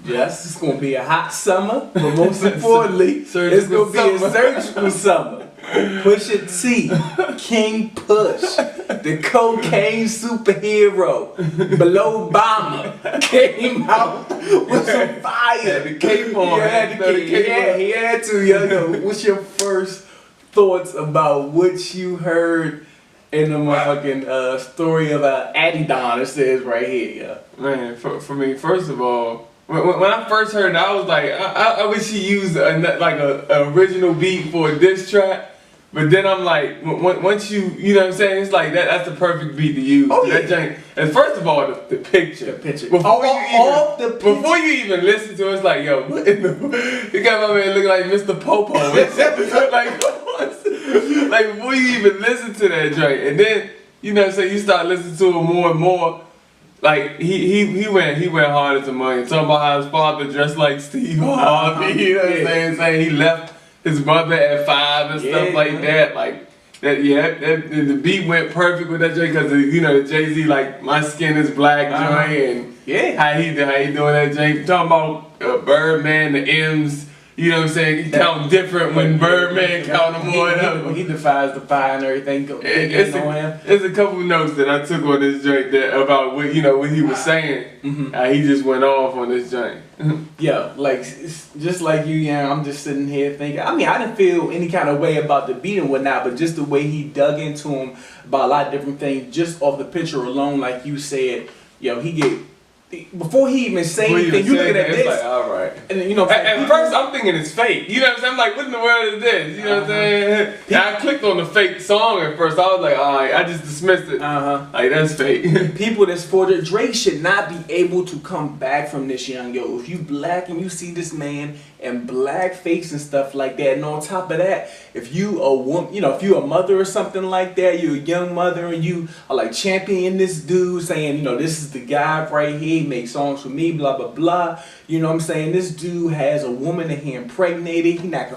Yes, it's gonna be a hot summer, but most importantly, it's gonna be a surgical summer. Pusha T, King Push, the cocaine superhero, below Obama, came out with some fire. The cape on. He had to, yo. What's your first thoughts about what you heard in the motherfucking story of ADIDON? It says right here, yeah. Man, for me, first of all, when I first heard it, I was like, I wish he used a original beat for a diss track. But then I'm like, once you know what I'm saying, it's like that's the perfect beat to use. Oh, yeah. That jank. And first of all, the picture. The picture. Before you even listen to it, it's like, yo, what in the, you got my man looking like Mr. Popo. like before you even listen to that joint, and then you know what I'm saying, you start listening to it more and more. Like he went hard as a money. Talking about how his father dressed like Steve Harvey. You know what I'm saying? Saying he left his mother at 5 and stuff like that. Like that. Yeah, the beat went perfect with that joint because you know the Jay-Z like my skin is black joint and how he doing that joint. Talking about Birdman, the M's. You know what I'm saying? He count different when Birdman count them more. He defies the fire and everything. There's a couple notes that I took on this joint that about what he was saying. He just went off on this joint. Yeah, like just like you, I'm just sitting here thinking. I mean, I didn't feel any kind of way about the beat and whatnot, but just the way he dug into him about a lot of different things, just off the picture alone, like you said, he get. Before he even say anything, you looking at this. Like, all right. And then, at first, I'm thinking it's fake. You know what I'm saying? I'm like, what in the world is this? You know what I'm saying? And I clicked on the fake song at first. I was like, all right, I just dismissed it. Like, that's fake. People that's for the Drake should not be able to come back from this, young yo. If you black and you see this man in blackface and stuff like that, and on top of that, if you a woman, if you a mother or something like that, you're a young mother and you are like championing this dude, saying, this is the guy right here, he makes songs for me, blah blah blah. You know what I'm saying? This dude has a woman that he impregnated. He not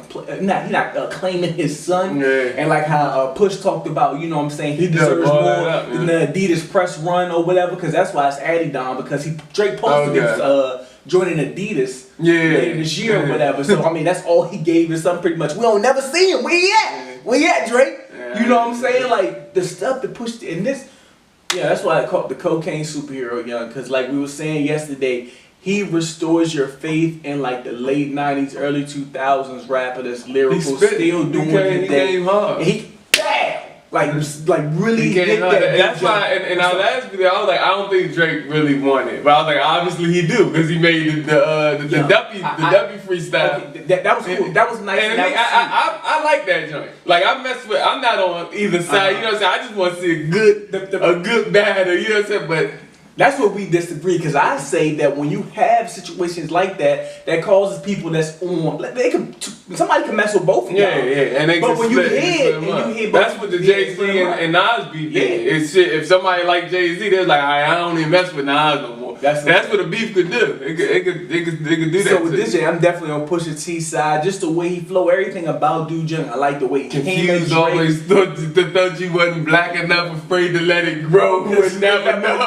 claiming his son. Yeah. And like how Push talked about, you know what I'm saying? He deserves more than the Adidas press run or whatever, because that's why it's ADIDON, because Drake posted his joining Adidas later this year or whatever. So I mean, that's all he gave his son pretty much. We don't never see him. Where he at? Where he at, Drake? You know what I'm saying? Like the stuff that pushed in this. Yeah, that's why I call it the cocaine superhero, young. Because like we were saying yesterday, he restores your faith in like the late 90s, early 2000s rapper that's lyrical, still doing his thing. Like really hit that. That's why in our last video, I was like, I don't think Drake really won it, but I was like, obviously he do, because he made the Duppy freestyle. Okay, that was cool. That was nice. And I like that joint. Like I'm not on either side. You know what I'm saying? I just want to see a good battle. You know what I'm saying? But that's where we disagree, because I say that when you have situations like that causes people that's on, somebody can mess with both of y'all. And they but when you hear, that's what the Jay-Z and Nas beef did. It's shit. If somebody like Jay-Z, they're like, I don't even mess with Nas no more. That's what a beef could do. It could do that. So with this, I'm definitely on Pusha T's side. Just the way he flow, everything about Dude Junk. I like the way he confused. Always thought you wasn't black enough, afraid to let it grow. Would never know.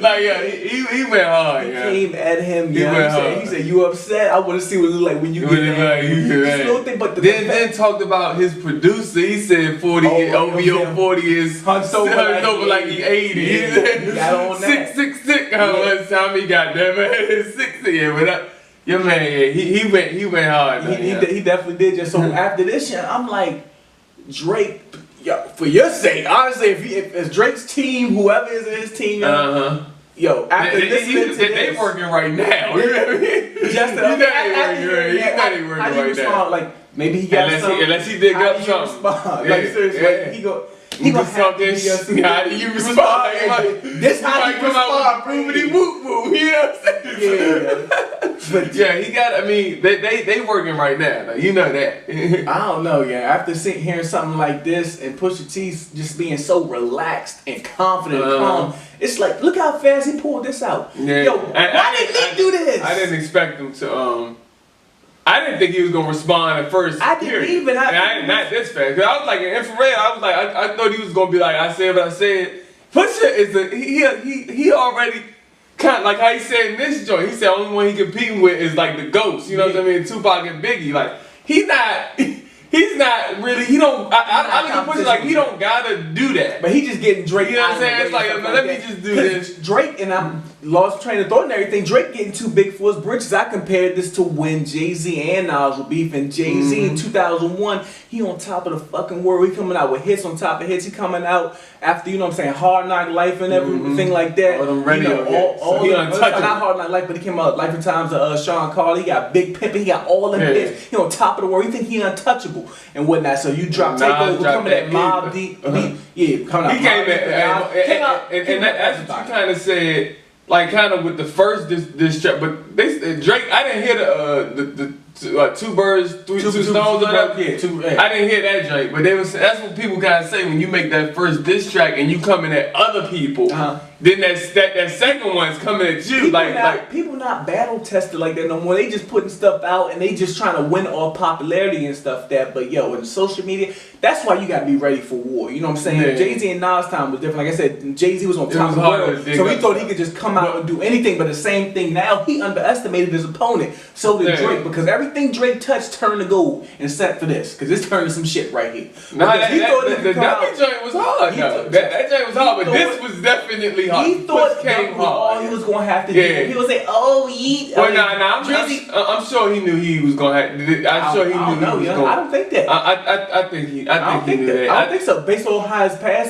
Like he went hard. He came at him. He said, "You upset? I want to see what it look like when you get mad." But then talked about his producer. He said 40 OVO 40 is hunched over like he 80. He got on that. 6'6". How much time he got there, man? 60. Yeah, but your man, he went hard. He definitely did. Just so after this, I'm like, Drake. Yo, for your sake, honestly, if it's Drake's team, whoever is in his team, yo, after listening to this, they working right now. You know what I mean? Just they working right now. Like maybe he got unless he did up something. Like seriously, he gonna talk this shit. How do you respond? This how you come out with boobity whoop whoop. You know what I'm saying? But he got. I mean, they working right now. Like, you know that. I don't know. After hearing something like this and Pusha T just being so relaxed and confident and calm, it's like, look how fast he pulled this out. Yo, why didn't he do this? I didn't expect him to. I didn't think he was gonna respond at first. I didn't even. Not this fast. Cause I was like in infrared. I was like, I thought he was gonna be like, I said what I said. Pusha is he already kind of like how he said in this joint. He said only one he competing with is like the GOATs. You know what I mean? Tupac and Biggie. Like he's not really. He don't. I look at Pusha like he don't gotta do that. But he just getting Drake. You know what I'm saying? It's like let me just do this. Drake and I'm lost train of thought and everything. Drake getting too big for his britches. I compared this to when Jay-Z and Nas were beefing. Jay-Z in 2001, he on top of the fucking world. He coming out with hits on top of hits. He coming out after, you know what I'm saying, Hard Knock Life and everything like that. All them radio hits. All not Hard Knock Life, but he came out Life and Times of Sean Carter. He got Big Pimpin'. He got all them hits. He on top of the world. You think he untouchable and whatnot. So you drop Takeover, coming at Mob Deep. Yeah, coming out. He came at, and that's what you kind of said. Like kind of with the first this track, but Drake, I didn't hear the two birds, two stones or whatever. Yeah, I didn't hear that Drake, but that's what people kind of say when you make that first diss track and you coming at other people. Then that second one's coming at you. People not battle tested like that no more. They just putting stuff out and they just trying to win off popularity and stuff that. But yo, in social media, that's why you gotta be ready for war. You know what I'm saying? Yeah. Jay-Z and Nas time was different. Like I said, Jay-Z was on top of the world, so he thought he could just come out and do anything. But the same thing now, he underestimated his opponent. So did Drake, because everything Drake touched turned to gold, except for this, because it's turned to some shit right here. Nah, the W joint was hard. That joint was hard, but this was definitely hard. He thought that was all he was gonna have to do. He was like, "Oh, I'm sure he knew he was gonna have. I'm sure he knew he was gonna. I don't think that. I think he knew that. I don't think so. Based on how his past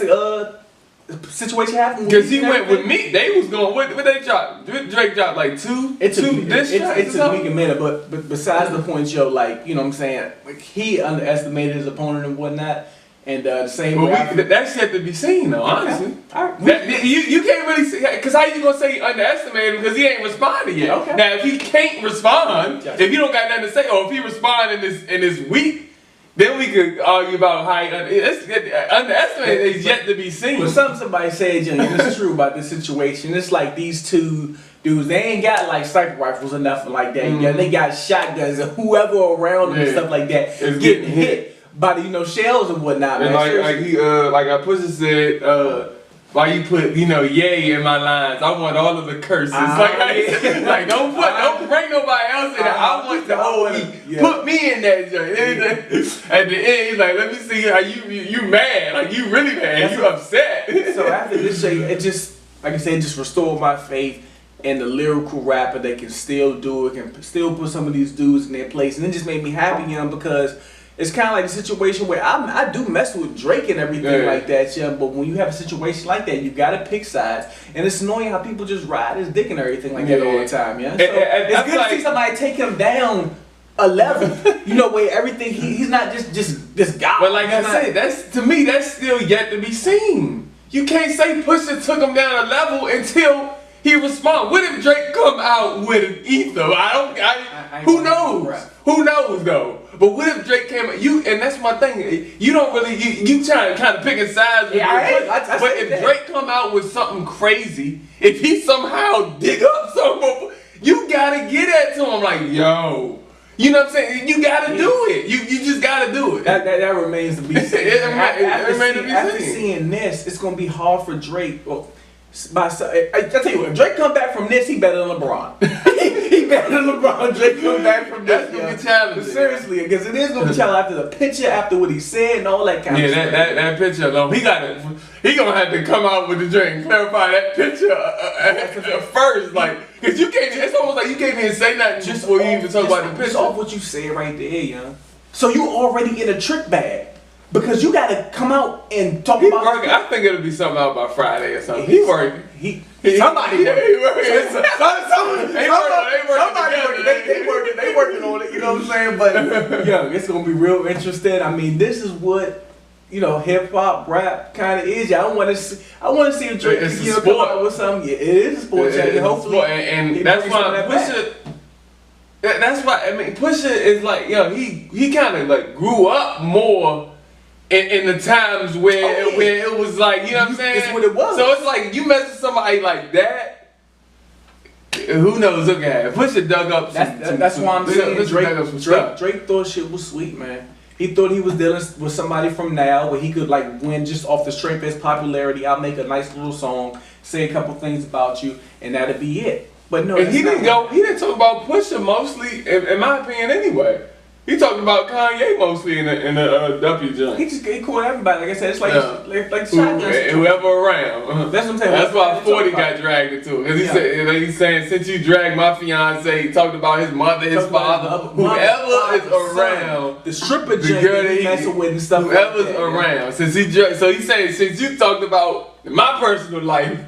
situation happened. Because he went with me. They was going. What they drop? Drake dropped like two. It took a week a minute, but besides the point, yo, like you know what I'm saying, like he underestimated his opponent and whatnot. And the same way. That's yet to be seen, though. Honestly, you can't really see because how you gonna say he underestimated him because he ain't responded yet. Okay. Now, if he can't respond, if you don't got nothing to say, or if he respond in this week, then we could argue about how he underestimated is yet to be seen. But somebody said, you know, it's true about this situation. It's like these two dudes, they ain't got like sniper rifles or nothing like that. Yeah, they got shotguns and whoever around them and stuff like that is getting hit by the shells and whatnot. And man. like I Pusha said, why you put yay in my lines? I want all of the curses. Like don't bring nobody else in it. I want the whole put me in that joint. At the end, he's like, let me see how you mad, like you really mad, you upset. So after this shit, it just like I said, it just restored my faith in the lyrical rapper that can still do it, can still put some of these dudes in their place, and it just made me happy, because it's kind of like a situation where I do mess with Drake and everything like that, but when you have a situation like that, you gotta pick sides, and it's annoying how people just ride his dick and everything like that all the time, So it's good to see somebody take him down a level, where everything he's not just this guy. But like I said, that's still yet to be seen. You can't say Pusha took him down a level until he respond. What if Drake come out with an ether? Who knows? Who knows though? But what if Drake came out? And that's my thing. You don't really you trying to kind of picking sides. But if Drake come out with something crazy, if he somehow dig up something, you gotta get at to him like, yo. You know what I'm saying? You gotta do it. You just gotta do it. That remains to be seen. After seeing this, it's gonna be hard for Drake. I tell you what, if Drake come back from this, he better than LeBron. he better than LeBron. Drake come back from this. That's gonna be challenging. Seriously, because it is gonna be challenging after the picture, after what he said, and all that kind of stuff. Yeah, that picture alone, he gonna have to come out with the drink and clarify that picture first, like, because you can't. It's almost like you can't even say nothing just before you even talk about the picture. Just off what you said right there, So you already in a trick bag. Because you gotta come out and talk about. Working. I think it'll be something out by Friday or something. He's working. Somebody working. Somebody They working on it. You know what I'm saying? But it's gonna be real interesting. I mean, this is what hip hop, rap kind of is. I want to see a Drake come out with something. Yeah, it is a sport. Hopefully, and that's why Pusha. That's why Pusha is like he kind of like grew up more. In the times where it was like, you know what I'm saying? It's what it was. So it's like, you mess with somebody like that, who knows, okay. Pusha dug up That's why I'm saying Drake thought shit was sweet, man. He thought he was dealing with somebody from now where he could like win just off the strength of his popularity. I'll make a nice little song say a couple things about you, and that'll be it. But no, and he didn't talk about Pusha mostly, in my opinion, anyway. He talked about Kanye mostly in the W joint. He called everybody. Like I said, it's like shotgun. Whoever around. That's what I'm saying. That's why 40 got dragged into it. Because he's saying, since you dragged my fiance, he talked about his mother, his father, whoever is around. The stripper joint that he messing with and stuff. Whoever's around. So he's saying, since you talked about my personal life,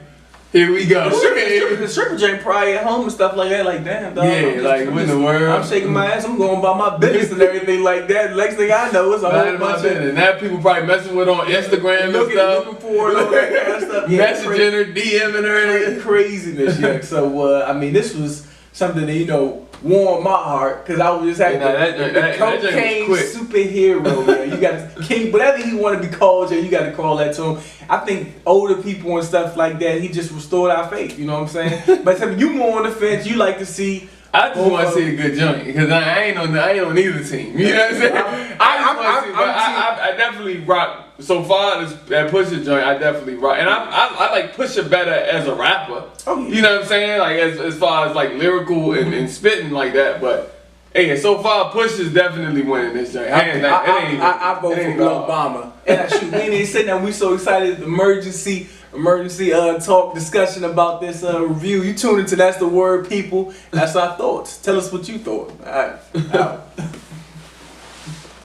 here we go. The stripper joint probably at home and stuff like that. Like, damn, dog. Yeah, like, what in the world? I'm shaking my ass. I'm going about my business and everything like that. Next thing I know, it's a whole bunch of... And now people probably messing with on Instagram and stuff. Looking for it, all that kind of stuff. Messaging her, DMing her. Craziness, yeah. So, I mean, this was something that, warmed my heart, because I was just having the cocaine superhero, man. You got King, whatever he want to be called, you got to call that to him. I think older people and stuff like that, he just restored our faith. You know what I'm saying? But you more on the fence. You like to see. I just want to see a good joint because I ain't on either team. You know what I'm saying? I definitely rock. So far, that Pusha joint, I definitely rock, and I like Pusha better as a rapper. Oh, yeah. You know what I'm saying? Like as far as like lyrical and spitting like that. But hey, so far Pusha's definitely winning this joint. I vote for Obama. And shoot, we ain't sitting there. We so excited. Emergency talk discussion about this review. You tune into That's the Word, people. That's our thoughts. Tell us what you thought. All right. Out.